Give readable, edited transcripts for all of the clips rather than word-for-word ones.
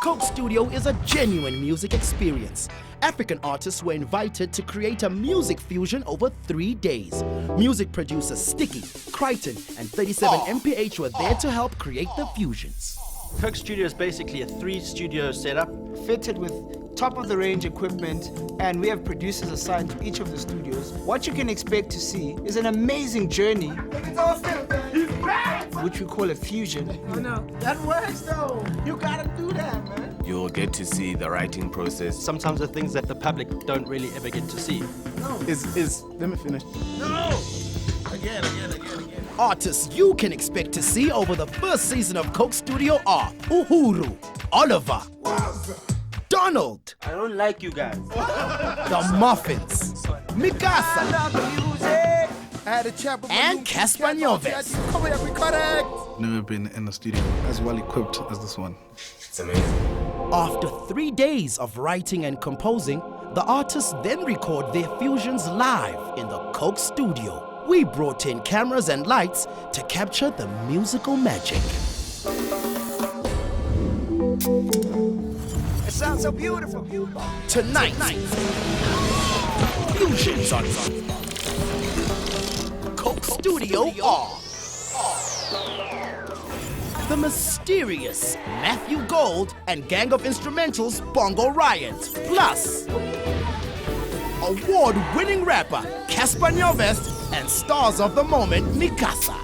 Coke Studio is a genuine music experience. African artists were invited to create a music fusion over 3 days. Music producers Sticky, Crichton, and 37 MPH were there to help create the fusions. Coke Studio is basically a 3-studio setup. Fitted with top-of-the-range equipment, and we have producers assigned to each of the studios. What you can expect to see is an amazing journey, which we call a fusion. No, that works though. You gotta do that, man. You'll get to see the writing process. Sometimes the things that the public don't really ever get to see. Let me finish. No! Again. Artists you can expect to see over the first season of Coke Studio are Uhuru, Oliver, Donald, I don't like you guys. The Muffins, Mikasa, I had a chat with and Cassper Nyovest. Come here, be correct. Never been in a studio as well equipped as this one. It's amazing. After 3 days of writing and composing, the artists then record their fusions live in the Coke Studio. We brought in cameras and lights to capture the musical magic. It sounds so beautiful. Tonight, fusions on Coke Studio are the mysterious Matthew Gold and gang of instrumentals Bongo Riot, plus award-winning rapper Cassper Nyovest and stars of the moment Mikasa.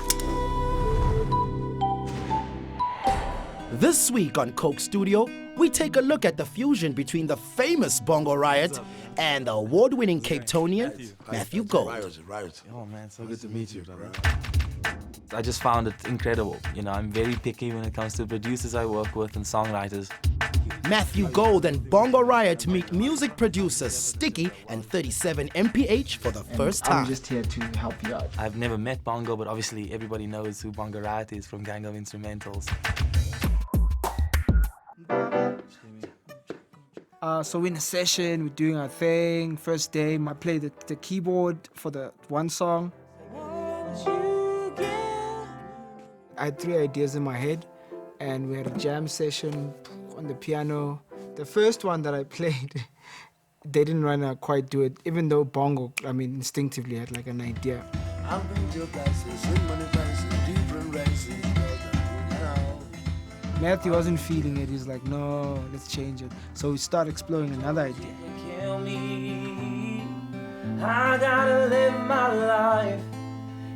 This week on Coke Studio, we take a look at the fusion between the famous Bongo Riot and the award-winning Cape Tonian Matthew Gold. Riot. Oh man, so good to meet you, brother. I just found it incredible. You know, I'm very picky when it comes to producers I work with and songwriters. Matthew Gold and Bongo Riot meet music producers Sticky and 37 MPH for the first time. I'm just here to help you out. I've never met Bongo, but obviously everybody knows who Bongo Riot is from Gang of Instrumentals. So we're in a session, we're doing our thing. First day, I played the keyboard for the one song. I had 3 ideas in my head, and we had a jam session on the piano. The first one that I played, they didn't quite do it, even though Bongo, instinctively had like an idea. I've been to places with many faces, different races. Matthew wasn't feeling it. He's like, no, let's change it. So we start exploring another idea. Kill me. I gotta live my life,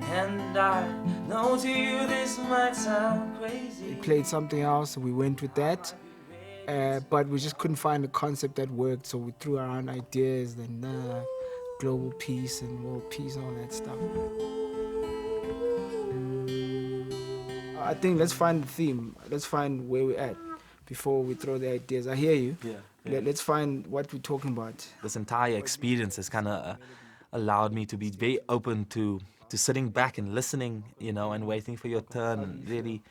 and I know to you this might sound crazy. We played something else, so we went with that. But we just couldn't find a concept that worked, so we threw around ideas and global peace and world peace and all that stuff. I think let's find the theme. Let's find where we're at before we throw the ideas. I hear you. Yeah. Let's find what we're talking about. This entire experience has kind of allowed me to be very open to sitting back and listening, you know, and waiting for your turn. And really,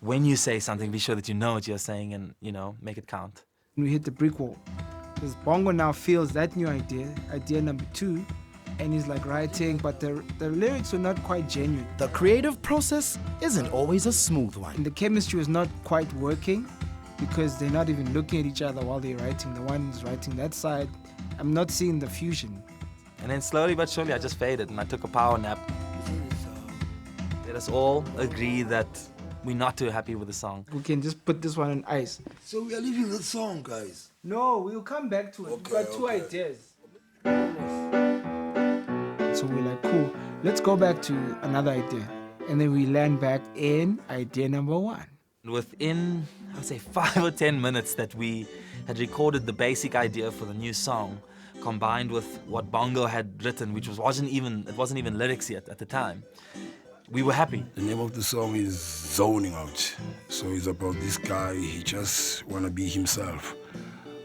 when you say something, be sure that you know what you're saying and, you know, make it count. We hit the brick wall. Because Bongo now feels that new idea number 2, and he's like writing, but the lyrics were not quite genuine. The creative process isn't always a smooth one. And the chemistry was not quite working because they're not even looking at each other while they're writing. The one is writing that side. I'm not seeing the fusion. And then slowly but surely I just faded and I took a power nap. Let us all agree that we're not too happy with the song. We can just put this one on ice. So we are leaving the song, guys. No, we'll come back to it. We've got 2 ideas. So we're like, cool, let's go back to another idea. And then we land back in idea number 1. Within, I would say 5 or 10 minutes that we had recorded the basic idea for the new song, combined with what Bongo had written, which wasn't even lyrics yet at the time, we were happy. The name of the song is Zoning Out. So it's about this guy, he just wanna be himself.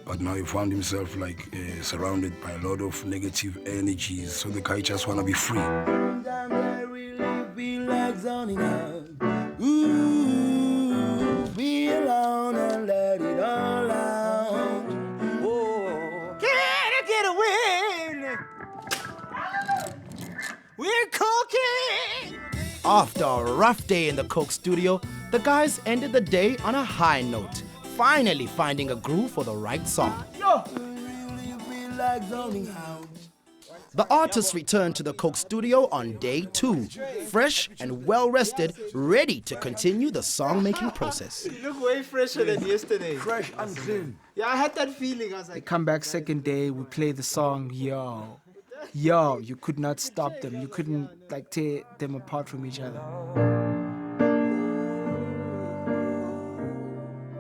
But now he found himself like surrounded by a lot of negative energies. So the guy just wanna be free. Sometimes I really feel like zoning out. Ooh, be alone and let it all out. Oh, can I get a win? We're cooking. After a rough day in the Coke Studio, the guys ended the day on a high note, finally finding a groove for the right song. The artists returned to the Coke studio on day 2, fresh and well-rested, ready to continue the song-making process. You look way fresher than yesterday. Fresh and clean. Yeah, I had that feeling. I was like, come back second day, we play the song, yo, you could not stop them. You couldn't like tear them apart from each other.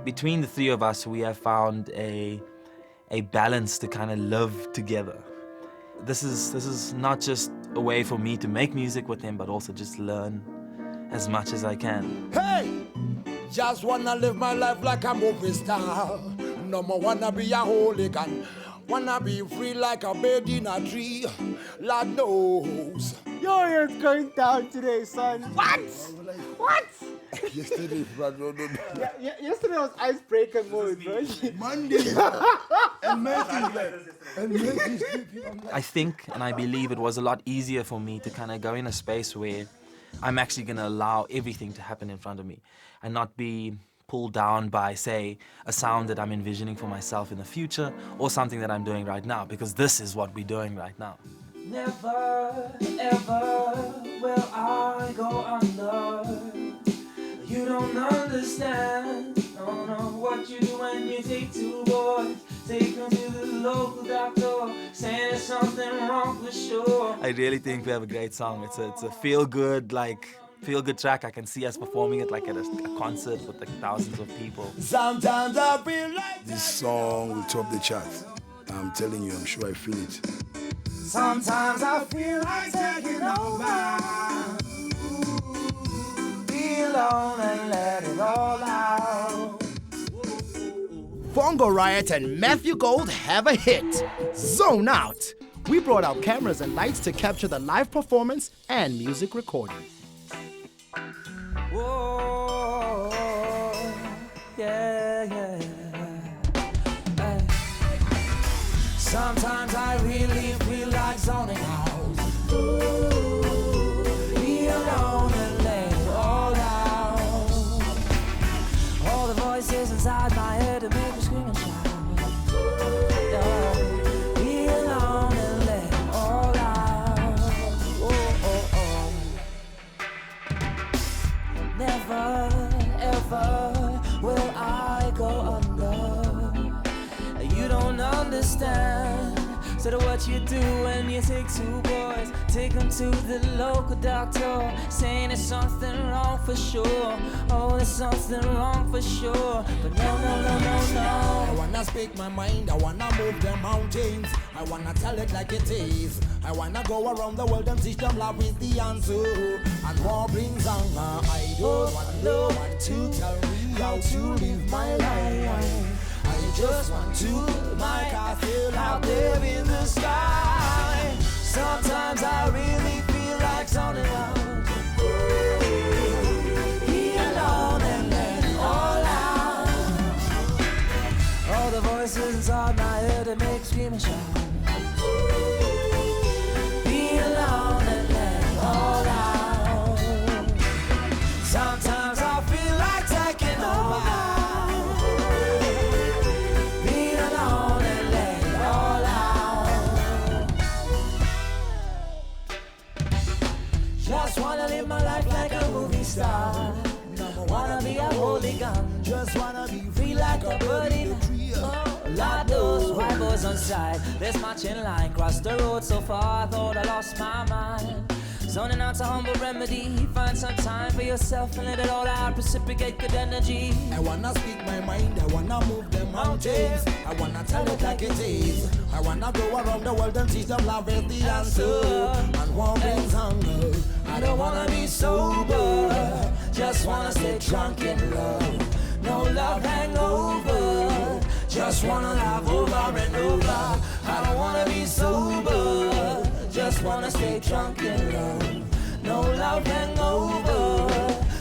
Between the three of us, we have found a balance to kind of live together. This is not just a way for me to make music with him, but also just learn as much as I can. Hey! Just wanna live my life like a movie star. No more wanna be a hooligan. Wanna be free like a bird in a tree. Lord knows. Yo, you're going down today, son. What? Yesterday, brother. Yesterday was icebreaker mode, bro. Monday. and I think and I believe it was a lot easier for me to kind of go in a space where I'm actually going to allow everything to happen in front of me and not be pulled down by, say, a sound that I'm envisioning for myself in the future or something that I'm doing right now, because this is what we're doing right now. Never, ever will I go under. You don't understand, no, what you do when you take 2 boys, take them to the local doctor, saying there's something wrong for sure. I really think we have a great song. It's a feel-good track. I can see us performing it like at a concert with like thousands of people. Sometimes I feel like This song will top the charts. I'm telling you, I'm sure I feel it. Sometimes I feel like taking over. Be alone and let it all out. Bongo, Riot, and Matthew Gold have a hit, Zone Out. We brought out cameras and lights to capture the live performance and music recording. Whoa, yeah. Hey. Sometimes I really feel like zoning out. Be alone and let it all out. All the voices inside my head that make me scream and shout. Yeah. Be alone and let it all out. Oh. Never, ever will I go under. You don't understand. So what you do when you take 2 boys, take them to the local doctor, saying there's something wrong for sure. Oh, there's something wrong for sure. But no. I wanna speak my mind, I wanna move the mountains, I wanna tell it like it is. I wanna go around the world and teach them love is the answer. And war brings hunger. I don't want no one to tell me how to live my life. I just want to build my castle out there in the sky. Sometimes I really feel like zoning out. Be alone and let it all out. All the voices inside my head that make me scream and shout. Be alone and let it all out. Sometimes I feel like taking over. Just wanna live my life like a movie star. Wanna be a hooligan. Just wanna be free like a bird in a tree. Lord knows, white boys on side. There's marching line. Cross the road so far, I thought I lost my mind. Zoning out's a humble remedy. Find some time for yourself and let it all out. Reciprocate good energy. I wanna speak my mind, I wanna move the mountains, I wanna tell it like it is. I wanna go around the world and teach them love is the answer. And war brings hunger. I don't wanna be sober, just wanna stay drunk in love. No love hangover, just wanna love over and over. I don't wanna be sober, just wanna stay drunk in love. No love hangover,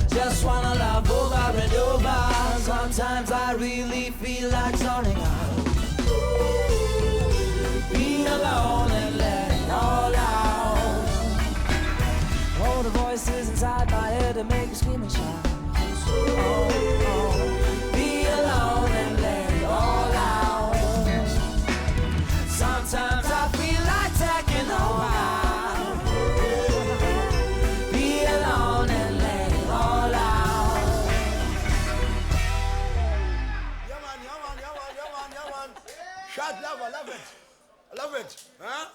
just wanna love over and over. Sometimes I really feel like zoning out. Be alone and let it all out. All the voices inside my head that make me scream and shout. Oh. Be alone and I love it. I love it. Huh?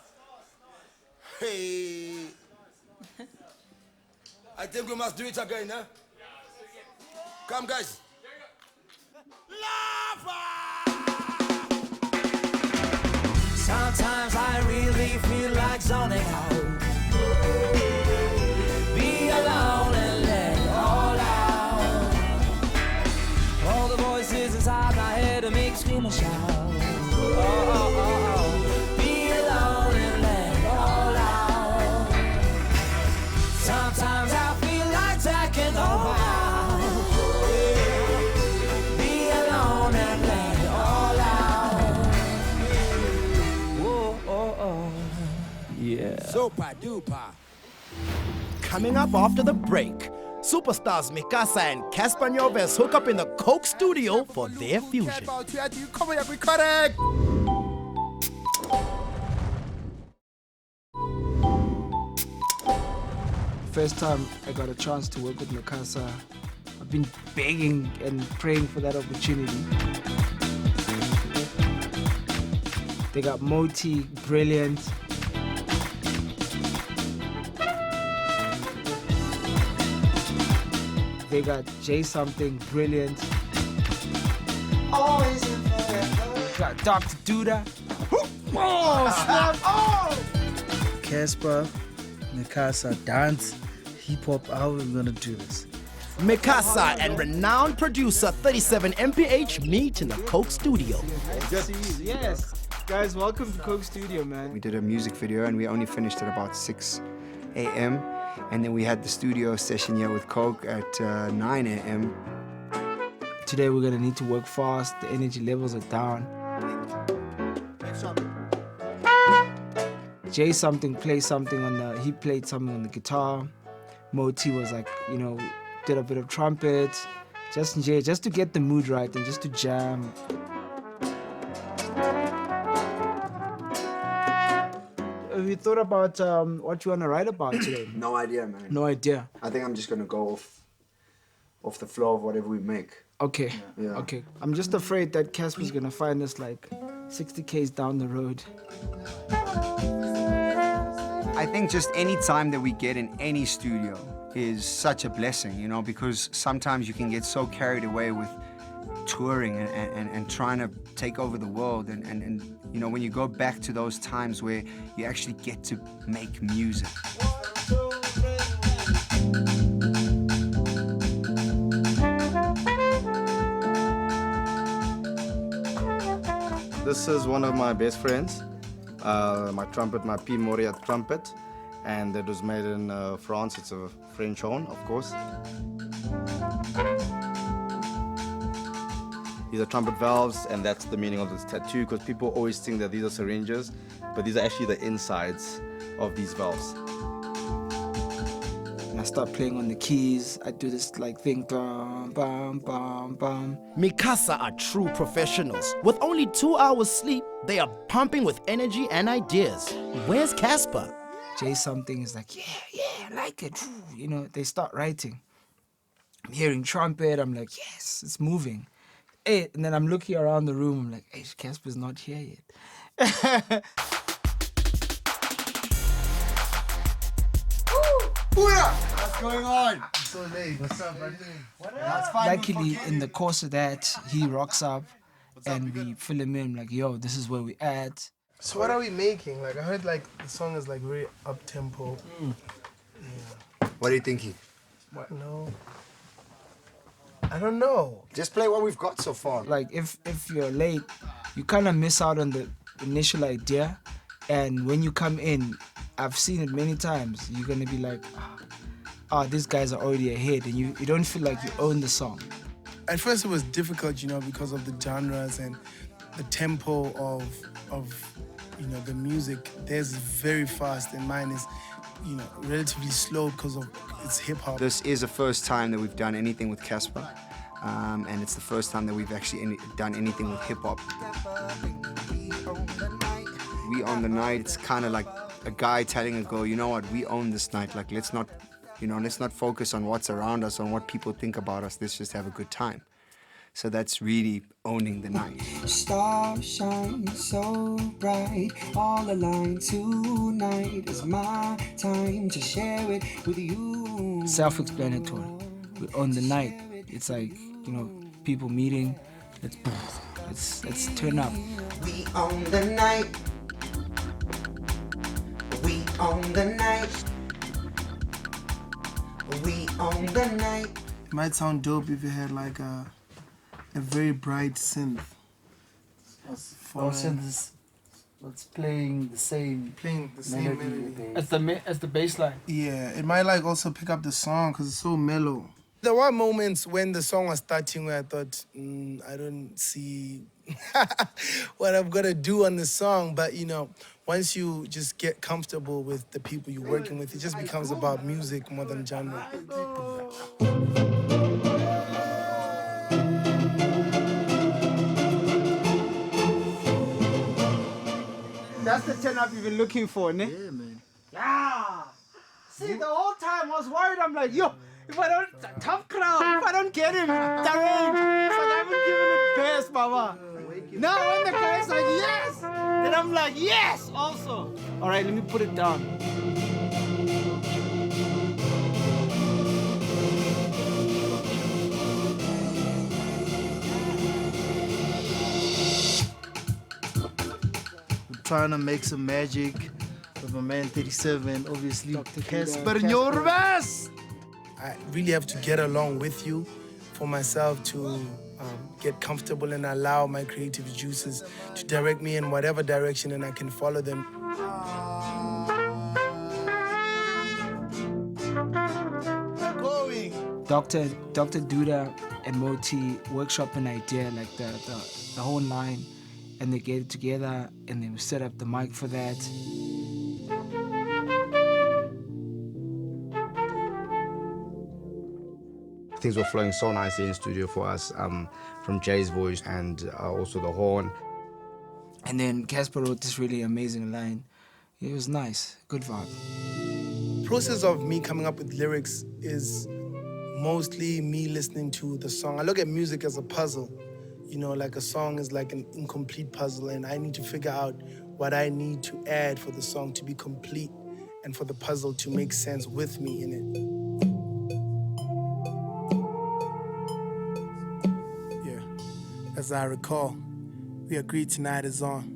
Hey. I think we must do it again, huh? Come, guys. Sometimes I really feel like zoning out. Be alone and let it all out. All the voices inside my head to make scream and shout. Oh, oh, oh, oh. Be alone and let it all out. Sometimes I feel like taking over. Be alone and let it all out. Whoa, oh, oh. Yeah. Super duper. Coming up after the break, superstars Casa and Cassper Nyovest hook up in the Coke studio for their fusion. First time I got a chance to work with Casa, I've been begging and praying for that opportunity. They got Moti, brilliant. They got J something, brilliant. Always in forever. Got Dr. Duda. Oh, snap! Oh! Cassper, Casa, dance, hip hop. How are we gonna do this? Casa and renowned producer 37 MPH meet in the Coke studio. Yes. Guys, welcome to Coke Studio, man. We did a music video and we only finished at about 6 a.m. And then we had the studio session here with Coke at 9 a.m. Today we're gonna need to work fast. The energy levels are down. Jay something played something on the. He played something on the guitar. Moti was like, you know, did a bit of trumpet. Just to get the mood right and just to jam. Have you thought about what you want to write about today? No idea, man. No idea. I think I'm just gonna go off the flow of whatever we make. Okay. Yeah. Okay. I'm just afraid that Casper's gonna find us like 60 k's down the road. I think just any time that we get in any studio is such a blessing, you know, because sometimes you can get so carried away with touring and trying to take over the world and you know, when you go back to those times where you actually get to make music. This is one of my best friends, my trumpet, my P. Moriat trumpet, and it was made in France. It's a French horn, of course. These are trumpet valves, and that's the meaning of this tattoo, because people always think that these are syringes, but these are actually the insides of these valves. And I start playing on the keys. I do this like thing, bam, bam, bam, bam. Casa are true professionals. With only 2 hours sleep, they are pumping with energy and ideas. Where's Cassper? Jay something is like, yeah, I like it. You know, they start writing. I'm hearing trumpet. I'm like, yes, it's moving. Hey, and then I'm looking around the room. I'm like, hey, Casper's not here yet. What's going on? So late. What's up, buddy? That's fine. Luckily, in the course of that, he rocks up and we fill him in like, yo, this is where we at. So what are we making? Like, I heard like the song is like very up-tempo. Yeah. What are you thinking? What? No. I don't know. Just play what we've got so far. Like, if you're late, you kind of miss out on the initial idea. And when you come in, I've seen it many times, you're going to be like, these guys are already ahead. And you don't feel like you own the song. At first it was difficult, you know, because of the genres and the tempo of you know, the music. Theirs is very fast and mine is, you know, relatively slow because of its hip-hop. This is the first time that we've done anything with Cassper, and it's the first time that we've actually done anything with hip-hop. We own the night. It's kind of like a guy telling a girl, you know what, we own this night. Like, let's not focus on what's around us, on what people think about us. Let's just have a good time. So that's really owning the night. Star shine so bright, all aligned tonight is my time to share it with you. Self-explanatory. We own the night. It's like, people meeting. Let's turn up. We own the night. We own the night. We own the night. It might sound dope if you had like a very bright synth. Our synth is playing the same melody. As the bass line. Yeah, it might like also pick up the song because it's so mellow. There were moments when the song was starting where I thought, I don't see what I'm gonna do on the song. But once you just get comfortable with the people you're working with, it just becomes about music more than genre. That's the turn up you've been looking for, ne? Yeah, man. Yeah. See, the whole time I was worried. I'm like, yo, if I don't, tough crowd, if I don't get him, darling, so I haven't given it best, Baba. Now when the guy's like, yes, then I'm like, yes, also. All right, let me put it down. Trying to make some magic with my man 37, obviously. Cassper, Nyovest! I really have to get along with you for myself to get comfortable and allow my creative juices to direct me in whatever direction and I can follow them. Dr. Duda and Moti workshop an idea like the whole line, and they get it together and they set up the mic for that. Things were flowing so nicely in studio for us, from Jay's voice and also the horn. And then Cassper wrote this really amazing line. It was nice, good vibe. The process of me coming up with lyrics is mostly me listening to the song. I look at music as a puzzle. Like a song is like an incomplete puzzle, and I need to figure out what I need to add for the song to be complete and for the puzzle to make sense with me in it. Yeah, as I recall, we agreed tonight is on.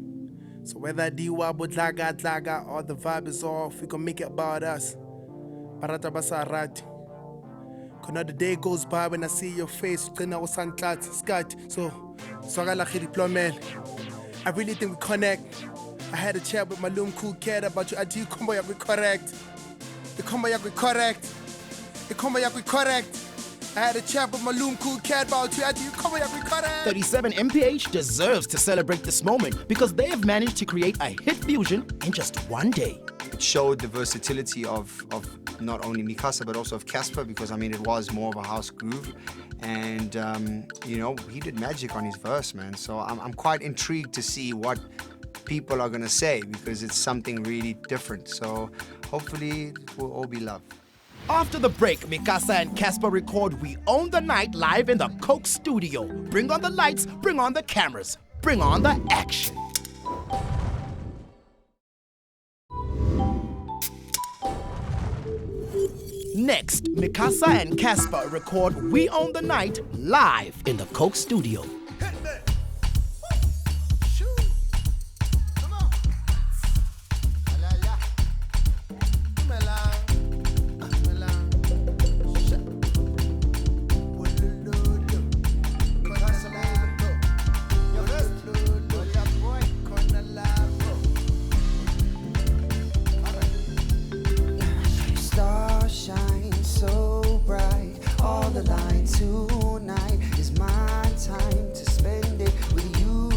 So whether diwa bodlaga or the vibe is off, we can make it about us. Barata basarati. Another day goes by when I see your face, scat. So I really think we connect. I had a chat with my loom cool cat about you. I do combo yak correct. The combo yak correct. The combo yak correct. I had a chat with my loom cool cat about you. I do combo yak correct. 37 MPH deserves to celebrate this moment because they have managed to create a hit fusion in just one day. It showed the versatility of not only Casa but also of Cassper, because it was more of a house groove, and he did magic on his verse, man. So I'm quite intrigued to see what people are gonna say, because it's something really different. So hopefully it will all be love. After the break, Mikasa and Cassper record We Own the Night live in the Coke studio. Bring on the lights, bring on the cameras, bring on the action. Next, Mikasa and Cassper record We Own the Night live in the Coke studio. Tonight is my time to spend it with you,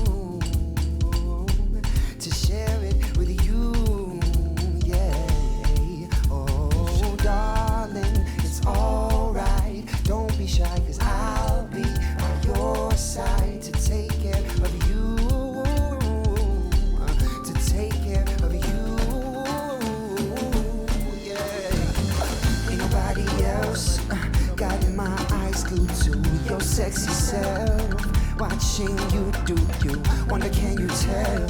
to share it with you, yeah. Oh, darling, it's alright. Don't be shy, 'cause I'll be by your side to take care of you, to take care of you, yeah. Ain't nobody else got my eyes glued to your sexy self, watching you do you. Wonder can you tell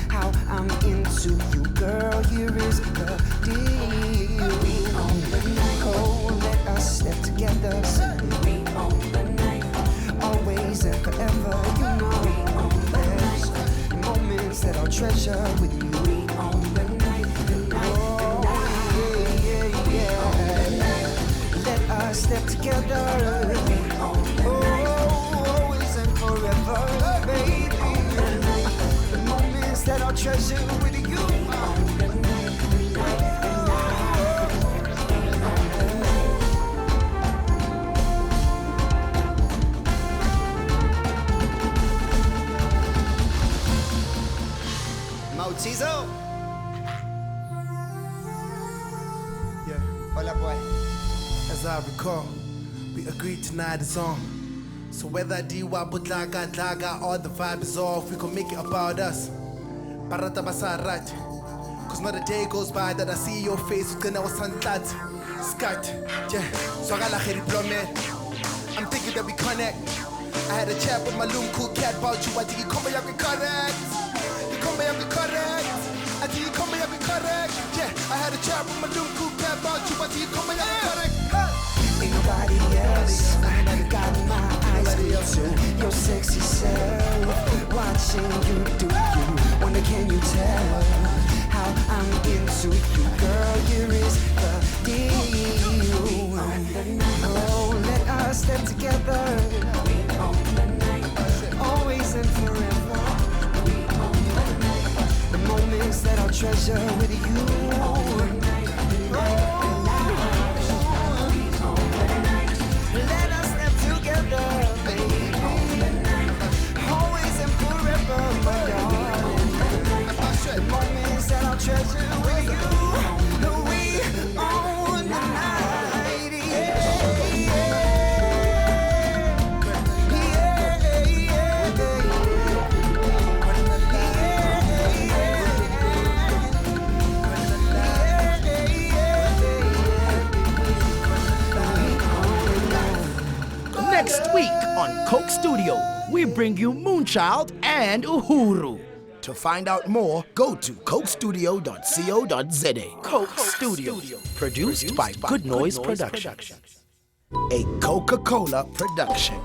how I'm into you, girl? Here is the deal. We own the night. Oh, let us step together. We own the night. Always and forever, you know. There's moments that I'll treasure with you. We own the night. The night. Oh, yeah. Let us step together. Oh, always and forever, baby. The moments that I'll treasure with you. Motizo. Yeah. Hola, boy. As I recall, we agreed tonight is on. So whether diwa butlaga dlaga or the vibe is off, we can make it about us. Barata basarat. Cause not a day goes by that I see your face with gonna was suntat. Scat. Yeah. So I I'm thinking that we connect. I had a chat with my loom cool cat about you. I think you come back and correct. You come back and correct. I think you come back and correct. Yeah. I had a chat with my loom cool cat about you. I think you come back and correct. Ain't nobody else. You got my eyes glued to your sexy self, watching you do you. Wonder can you tell how I'm into you, girl? Here is the deal. Oh, let us step together. Always and forever. The moments that I'll treasure with you. Let us step together, baby. Always and forever, my darling. The moments that I'll treasure with you. We own the night, Next week on Coke Studio, we bring you Moonchild and Uhuru. To find out more, go to cokestudio.co.za. Coke Studio, produced by Good Noise Productions. A Coca-Cola production.